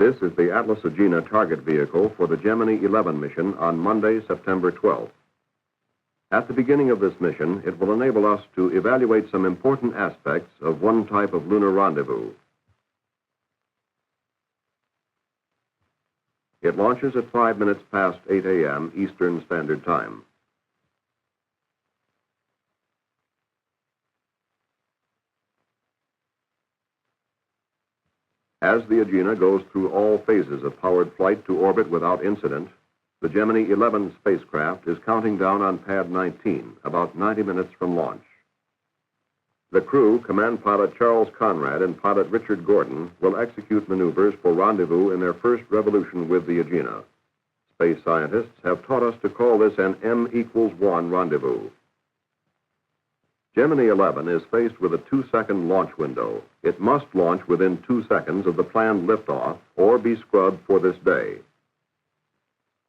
This is the Atlas Agena target vehicle for the Gemini XI mission on Monday, September 12th. At the beginning of this mission, it will enable us to evaluate some important aspects of one type of lunar rendezvous. It launches at 5 minutes past 8 a.m. Eastern Standard Time. As the Agena goes through all phases of powered flight to orbit without incident, the Gemini XI spacecraft is counting down on pad 19, about 90 minutes from launch. The crew, Command Pilot Charles Conrad and Pilot Richard Gordon, will execute maneuvers for rendezvous in their first revolution with the Agena. Space scientists have taught us to call this an M=1 rendezvous. Gemini XI is faced with a 2-second launch window. It must launch within 2 seconds of the planned liftoff or be scrubbed for this day.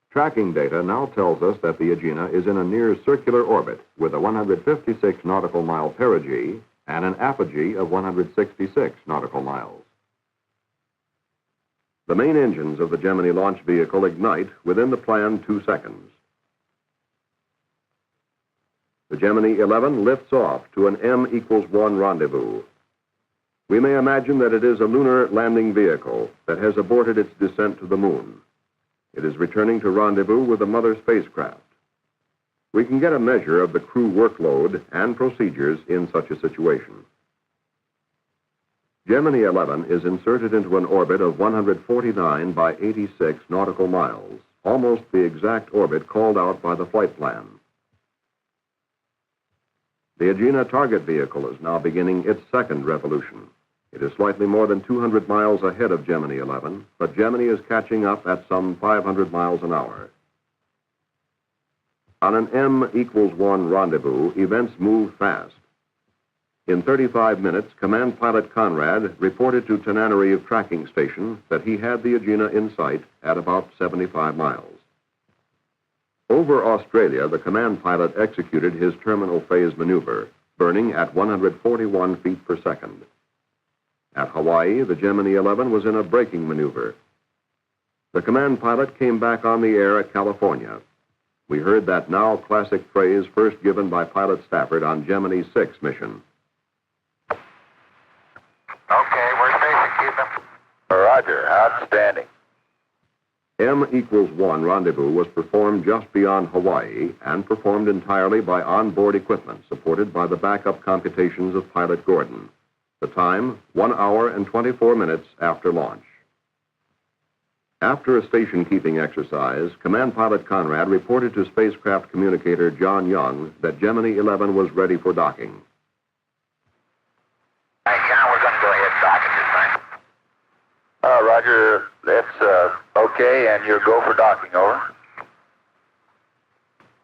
Tracking data now tells us that the Agena is in a near circular orbit with a 156 nautical mile perigee and an apogee of 166 nautical miles. The main engines of the Gemini launch vehicle ignite within the planned 2 seconds. The Gemini XI lifts off to an M=1 rendezvous. We may imagine that it is a lunar landing vehicle that has aborted its descent to the moon. It is returning to rendezvous with the mother spacecraft. We can get a measure of the crew workload and procedures in such a situation. Gemini XI is inserted into an orbit of 149 by 86 nautical miles, almost the exact orbit called out by the flight plan. The Agena target vehicle is now beginning its second revolution. It is slightly more than 200 miles ahead of Gemini XI, but Gemini is catching up at some 500 miles an hour. On an M=1 rendezvous, events move fast. In 35 minutes, Command Pilot Conrad reported to Tananarive Tracking Station that he had the Agena in sight at about 75 miles. Over Australia, the command pilot executed his terminal phase maneuver, burning at 141 feet per second. At Hawaii, the Gemini XI was in a braking maneuver. The command pilot came back on the air at California. We heard that now classic phrase first given by Pilot Stafford on Gemini VI mission. Okay, we're safe to keep him. Roger, outstanding. M=1 rendezvous was performed just beyond Hawaii and performed entirely by onboard equipment supported by the backup computations of Pilot Gordon. The time, 1 hour and 24 minutes after launch. After a station-keeping exercise, Command Pilot Conrad reported to spacecraft communicator John Young that Gemini XI was ready for docking. Hey, John, we're going to go ahead and dock at this time. Roger, that's okay, and you're go for docking, over.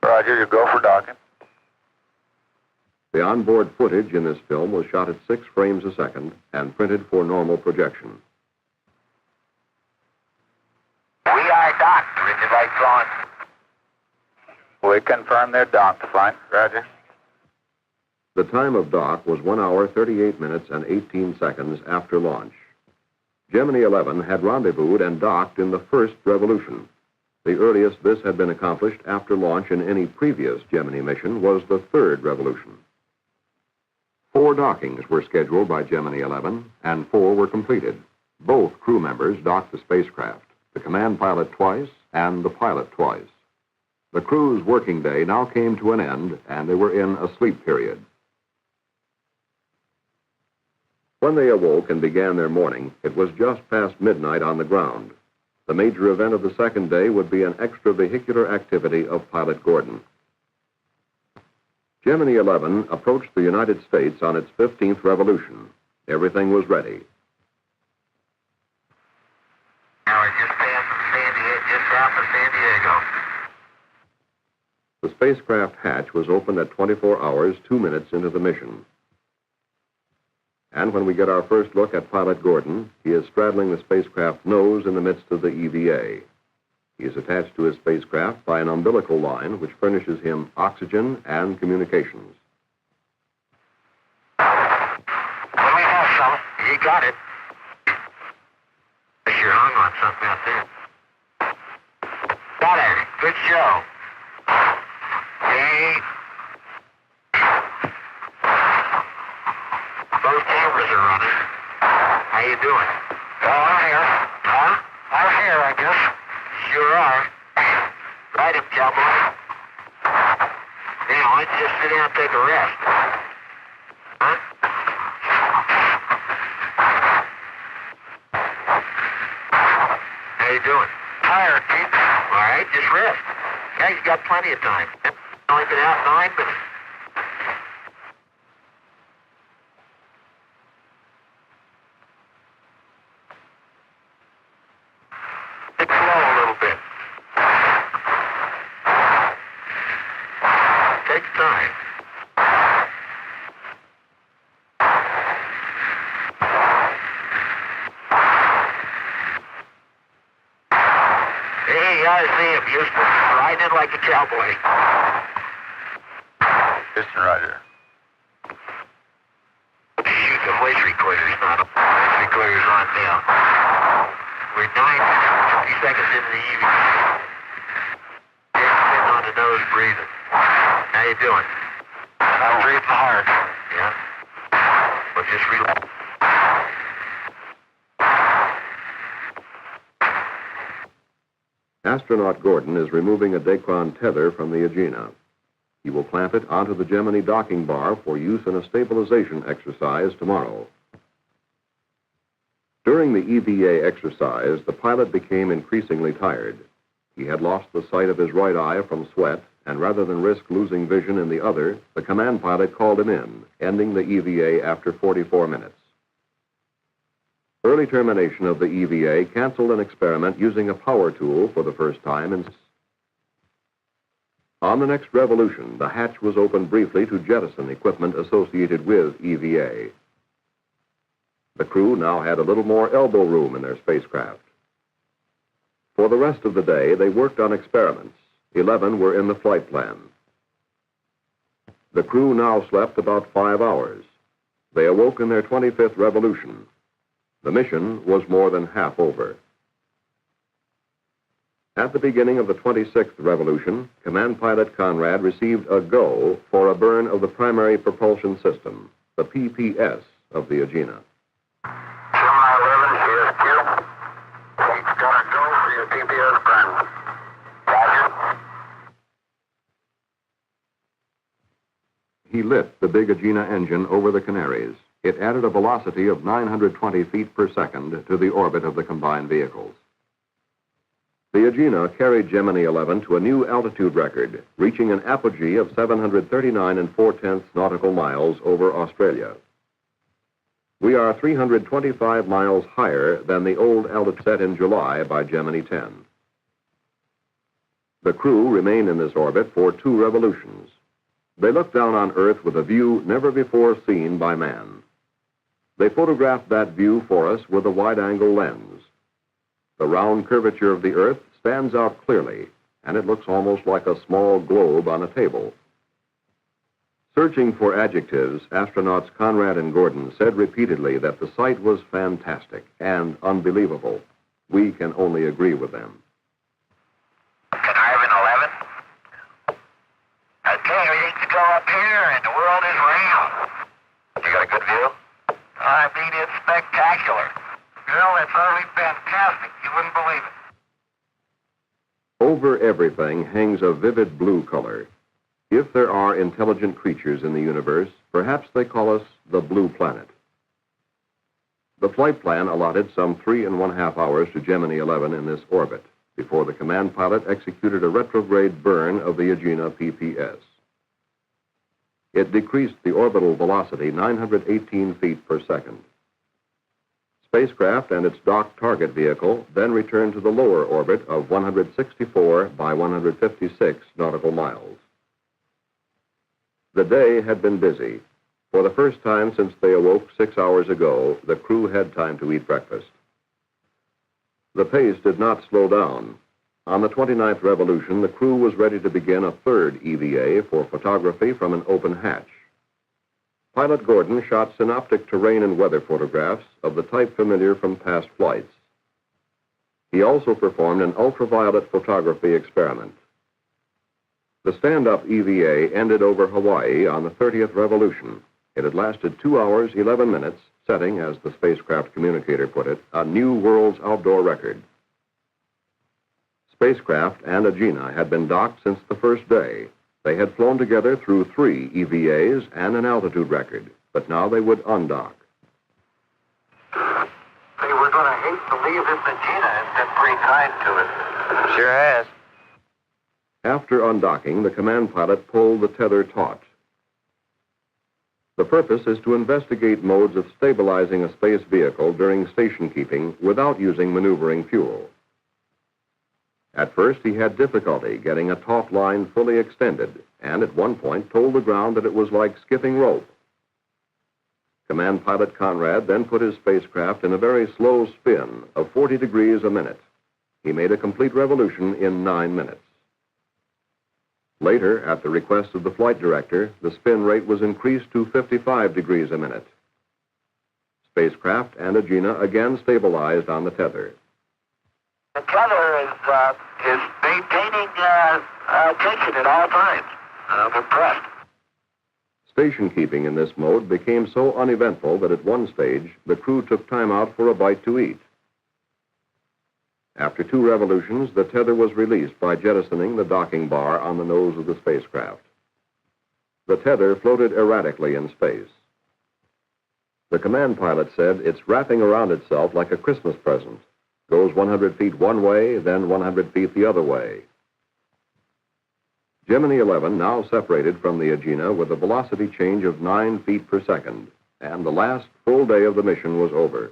Roger, you go for docking. The onboard footage in this film was shot at 6 frames a second and printed for normal projection. We are docked. Rigid lights on. We confirm they're docked, fine. Roger. The time of dock was 1 hour, 38 minutes, and 18 seconds after launch. Gemini XI had rendezvoused and docked in the first revolution. The earliest this had been accomplished after launch in any previous Gemini mission was the third revolution. 4 dockings were scheduled by Gemini XI, and 4 were completed. Both crew members docked the spacecraft, the command pilot twice and the pilot twice. The crew's working day now came to an end, and they were in a sleep period. When they awoke and began their morning, it was just past midnight on the ground. The major event of the second day would be an extravehicular activity of Pilot Gordon. Gemini XI approached the United States on its 15th revolution. Everything was ready. Now we're just south of San Diego. The spacecraft hatch was opened at 24 hours, 2 minutes into the mission. And when we get our first look at Pilot Gordon, he is straddling the spacecraft's nose in the midst of the EVA. He is attached to his spacecraft by an umbilical line which furnishes him oxygen and communications. What do we have, fella? You got it. The you're hung on something out there. Got it. Good show. Hey. Both cameras are running. How you doing? Oh, I'm here. Huh? I'm here, I guess. Sure are. Right him, cowboy. Now, why don't you just sit down and take a rest? Huh? How you doing? Tired, Pete. All right, just rest. Yeah, you got plenty of time. Only been out 9 minutes. It's slow a little bit. Take your time. Hey, I see him, Houston. Riding in like a cowboy. Houston, roger. Shoot, the voice recorder's not up. Voice recorder's on now. We're 9 minutes, 50 seconds into the evening. Sitting on the nose, breathing. How you doing? I'm breathing hard. Yeah? Well, just relax. Astronaut Gordon is removing a Dacron tether from the Agena. He will clamp it onto the Gemini docking bar for use in a stabilization exercise tomorrow. During the EVA exercise, the pilot became increasingly tired. He had lost the sight of his right eye from sweat, and rather than risk losing vision in the other, the command pilot called him in, ending the EVA after 44 minutes. Early termination of the EVA canceled an experiment using a power tool for the first time in... On the next revolution, the hatch was opened briefly to jettison equipment associated with EVA. The crew now had a little more elbow room in their spacecraft. For the rest of the day, they worked on experiments. 11 were in the flight plan. The crew now slept about 5 hours. They awoke in their 25th revolution. The mission was more than half over. At the beginning of the 26th revolution, Command Pilot Conrad received a go for a burn of the primary propulsion system, the PPS of the Agena. Gemini 11, CSQ. He's got a go for your PPS burn. Roger. He lit the big Agena engine over the Canaries. It added a velocity of 920 feet per second to the orbit of the combined vehicles. The Agena carried Gemini 11 to a new altitude record, reaching an apogee of 739 4/10 nautical miles over Australia. We are 325 miles higher than the old altitude set in July by Gemini X. The crew remained in this orbit for 2 revolutions. They looked down on Earth with a view never before seen by man. They photographed that view for us with a wide-angle lens. The round curvature of the Earth stands out clearly, and it looks almost like a small globe on a table. Searching for adjectives, astronauts Conrad and Gordon said repeatedly that the sight was fantastic and unbelievable. We can only agree with them. Canavan 11. Okay, everything's go up here, and the world is round. You got a good view? I mean, it's spectacular. Girl, it's utterly fantastic. You wouldn't believe it. Over everything hangs a vivid blue color. If there are intelligent creatures in the universe, perhaps they call us the blue planet. The flight plan allotted some 3.5 hours to Gemini 11 in this orbit before the command pilot executed a retrograde burn of the Agena PPS. It decreased the orbital velocity 918 feet per second. Spacecraft and its docked target vehicle then returned to the lower orbit of 164 by 156 nautical miles. The day had been busy. For the first time since they awoke 6 hours ago, the crew had time to eat breakfast. The pace did not slow down. On the 29th revolution, the crew was ready to begin a 3rd EVA for photography from an open hatch. Pilot Gordon shot synoptic terrain and weather photographs of the type familiar from past flights. He also performed an ultraviolet photography experiment. The stand-up EVA ended over Hawaii on the 30th revolution. It had lasted 2 hours, 11 minutes, setting, as the spacecraft communicator put it, a new world's outdoor record. Spacecraft and Agena had been docked since the first day. They had flown together through 3 EVAs and an altitude record, but now they would undock. Hey, we're going to hate to leave this Agena. It's been pretty kind to us. Sure has. After undocking, the command pilot pulled the tether taut. The purpose is to investigate modes of stabilizing a space vehicle during station keeping without using maneuvering fuel. At first, he had difficulty getting a taut line fully extended, and at one point told the ground that it was like skipping rope. Command pilot Conrad then put his spacecraft in a very slow spin of 40 degrees a minute. He made a complete revolution in 9 minutes. Later, at the request of the flight director, the spin rate was increased to 55 degrees a minute. Spacecraft and Agena again stabilized on the tether. The tether is maintaining tension at all times. I'm impressed. Station keeping in this mode became so uneventful that at one stage, the crew took time out for a bite to eat. After 2 revolutions, the tether was released by jettisoning the docking bar on the nose of the spacecraft. The tether floated erratically in space. The command pilot said it's wrapping around itself like a Christmas present. Goes 100 feet one way, then 100 feet the other way. Gemini XI now separated from the Agena with a velocity change of 9 feet per second, and the last full day of the mission was over.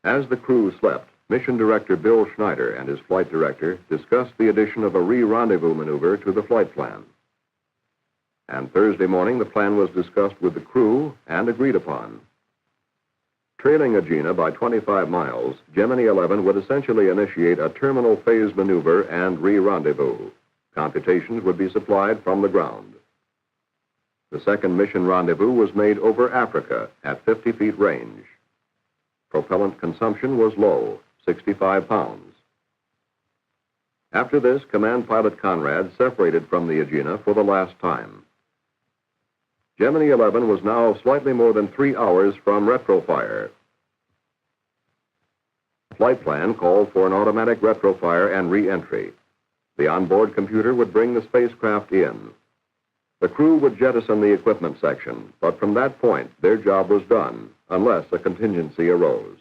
As the crew slept, Mission Director Bill Schneider and his flight director discussed the addition of a re-rendezvous maneuver to the flight plan. And Thursday morning, the plan was discussed with the crew and agreed upon. Trailing Agena by 25 miles, Gemini XI would essentially initiate a terminal phase maneuver and re-rendezvous. Computations would be supplied from the ground. The second mission rendezvous was made over Africa at 50 feet range. Propellant consumption was low, 65 pounds. After this, command pilot Conrad separated from the Agena for the last time. Gemini XI was now slightly more than 3 hours from retrofire. Flight plan called for an automatic retrofire and re-entry. The onboard computer would bring the spacecraft in. The crew would jettison the equipment section, but from that point, their job was done, unless a contingency arose.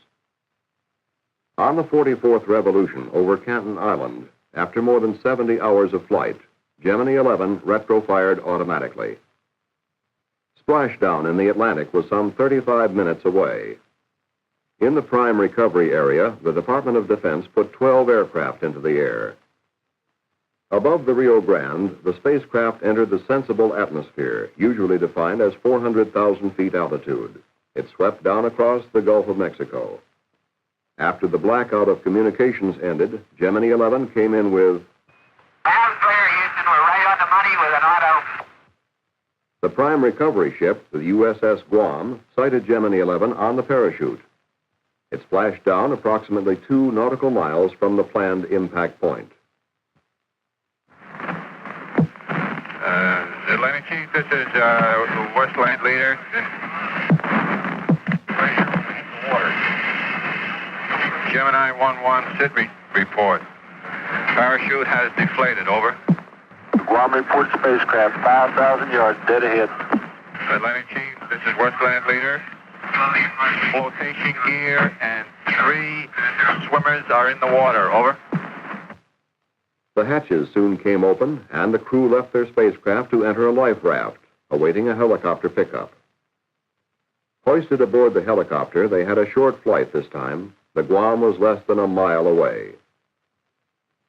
On the 44th revolution over Canton Island, after more than 70 hours of flight, Gemini XI retrofired automatically. Splashdown in the Atlantic was some 35 minutes away. In the prime recovery area, the Department of Defense put 12 aircraft into the air. Above the Rio Grande, the spacecraft entered the sensible atmosphere, usually defined as 400,000 feet altitude. It swept down across the Gulf of Mexico. After the blackout of communications ended, Gemini XI came in with... Sounds clear, Houston. We're right on the money with an auto. The prime recovery ship, the USS Guam, sighted Gemini XI on the parachute. It splashed down approximately 2 nautical miles from the planned impact point. Atlantic Chief, this is Westland Leader. Gemini 11, sit report. Parachute has deflated, over. Guam reports spacecraft 5,000 yards dead ahead. Atlantic Chief, this is Westland Leader. Flotation gear and 3 swimmers are in the water, over. The hatches soon came open, and the crew left their spacecraft to enter a life raft, awaiting a helicopter pickup. Hoisted aboard the helicopter, they had a short flight this time. The Guam was less than a mile away.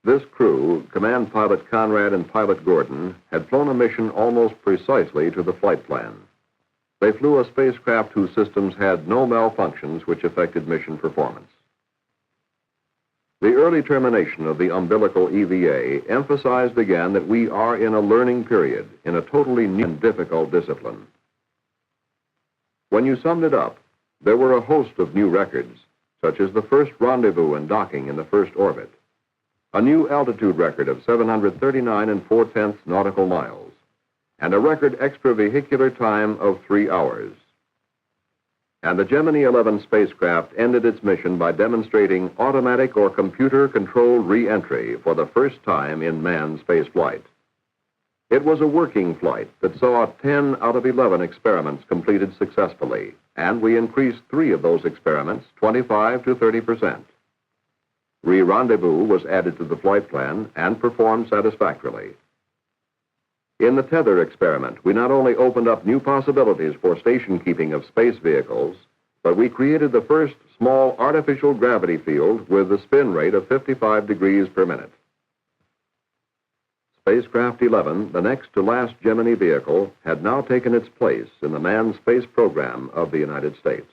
This crew, command pilot Conrad and pilot Gordon, had flown a mission almost precisely to the flight plan. They flew a spacecraft whose systems had no malfunctions which affected mission performance. The early termination of the umbilical EVA emphasized again that we are in a learning period in a totally new and difficult discipline. When you summed it up, there were a host of new records, such as the first rendezvous and docking in the first orbit, a new altitude record of 739 4/10 nautical miles, and a record extravehicular time of 3 hours. And the Gemini XI spacecraft ended its mission by demonstrating automatic or computer-controlled re-entry for the first time in manned spaceflight. It was a working flight that saw 10 out of 11 experiments completed successfully, and we increased 3 of those experiments 25 to 30%. Re-rendezvous was added to the flight plan and performed satisfactorily. In the tether experiment, we not only opened up new possibilities for station keeping of space vehicles, but we created the first small artificial gravity field with a spin rate of 55 degrees per minute. Spacecraft 11, the next to last Gemini vehicle, had now taken its place in the manned space program of the United States.